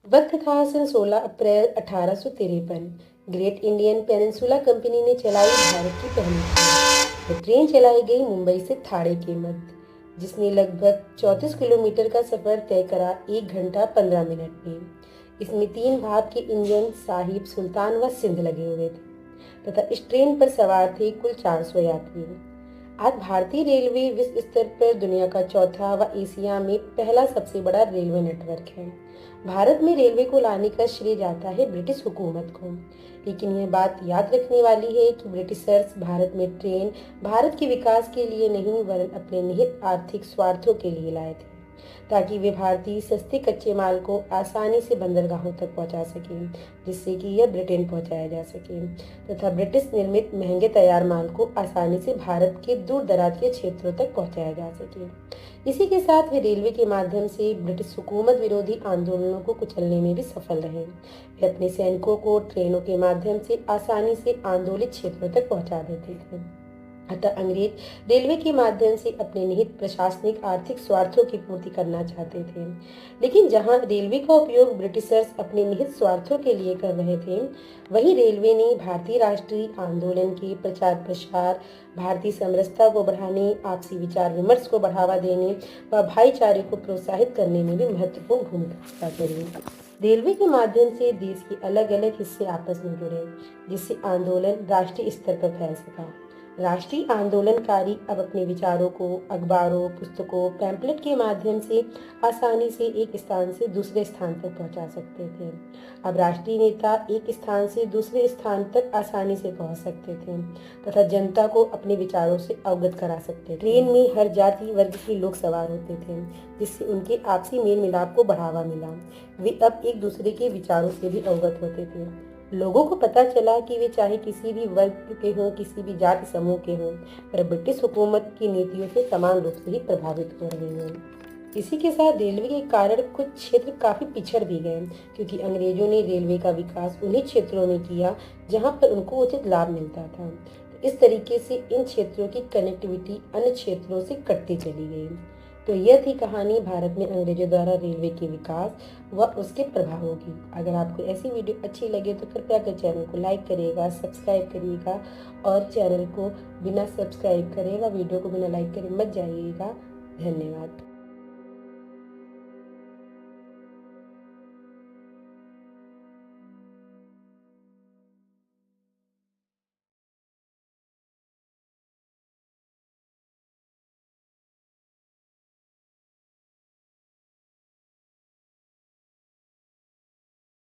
वक्त था सन 16 अप्रैल 1853। Great Indian peninsula company ने चलाई भारत की पहली ट्रेन। यह ट्रेन चलाई गई मुंबई से थाणे के मध्य, जिसने लगभग 34 किलोमीटर का सफर तय करा 1 घंटा 15 मिनट में। इसमें 3 भाप के इंजन साहिब, सुल्तान व सिंध लगे हुए थे तथा इस ट्रेन पर सवार थे कुल 400 यात्री। आज भारतीय रेलवे विश्व स्तर पर दुनिया का चौथा व एशिया में पहला सबसे बड़ा रेलवे नेटवर्क है। भारत में रेलवे को लाने का श्रेय जाता है ब्रिटिश हुकूमत को, लेकिन यह बात याद रखने वाली है कि ब्रिटिशर्स भारत में ट्रेन भारत के विकास के लिए नहीं वरन अपने निहित आर्थिक स्वार्थों के लिए लाए थे, ताकि वे भारतीय सस्ते कच्चे माल को आसानी से बंदरगाहों तक पहुंचा सकें, जिससे कि यह ब्रिटेन पहुंचाया जा सके तथा ब्रिटिश निर्मित महंगे तैयार माल को आसानी से भारत के दूर दराज के क्षेत्रों तक पहुंचाया जा सके। इसी के साथ वे रेलवे के माध्यम से ब्रिटिश हुकूमत विरोधी आंदोलनों को कुचलने में भी सफल रहे। वे अपने सैनिकों को ट्रेनों के माध्यम से आसानी से आंदोलित क्षेत्रों तक पहुंचा देते थे। अतः अंग्रेज रेलवे के माध्यम से अपने निहित प्रशासनिक आर्थिक स्वार्थों की पूर्ति करना चाहते थे। लेकिन जहां रेलवे का उपयोग ब्रिटिशर्स अपने निहित स्वार्थों के लिए कर रहे थे, वहीं रेलवे ने भारतीय राष्ट्रीय आंदोलन के प्रचार प्रसार, भारतीय समरसता को बढ़ाने, आपसी विचार विमर्श को बढ़ावा देने व भाईचारे को प्रोत्साहित करने में भी महत्वपूर्ण भूमिका अदा करी। रेलवे के माध्यम से देश के अलग अलग हिस्से आपस में जुड़े, जिससे आंदोलन राष्ट्रीय स्तर पर फैल सका। राष्ट्रीय आंदोलनकारी अब अपने विचारों को अखबारों, पुस्तकों, पैम्पलेट के माध्यम से आसानी से एक स्थान से दूसरे स्थान तक पहुंचा सकते थे। अब राष्ट्रीय नेता एक स्थान से दूसरे स्थान तक आसानी से पहुंच सकते थे तथा जनता को अपने विचारों से अवगत करा सकते थे। ट्रेन में हर जाति वर्ग के लोग सवार होते थे, जिससे उनके आपसी मेल मिलाप को बढ़ावा मिला। वे अब एक दूसरे के विचारों से भी अवगत होते थे। लोगों को पता चला कि वे चाहे किसी भी वर्ग के हों, किसी भी जाति समूह के हों, पर ब्रिटिश हुकूमत की नीतियों से समान रूप से ही प्रभावित हो रहे हैं। इसी के साथ रेलवे के कारण कुछ क्षेत्र काफी पिछड़ भी गए, क्योंकि अंग्रेजों ने रेलवे का विकास उन्हीं क्षेत्रों में किया जहां पर उनको उचित लाभ मिलता था। इस तरीके से इन क्षेत्रों की कनेक्टिविटी अन्य क्षेत्रों से कटती चली गई। तो यह थी कहानी भारत में अंग्रेजों द्वारा रेलवे के विकास व उसके प्रभावों की। अगर आपको ऐसी वीडियो अच्छी लगे तो कृपया कर चैनल को लाइक करिएगा, सब्सक्राइब करिएगा और चैनल को बिना सब्सक्राइब करे व वीडियो को बिना लाइक करे मत जाइएगा। धन्यवाद।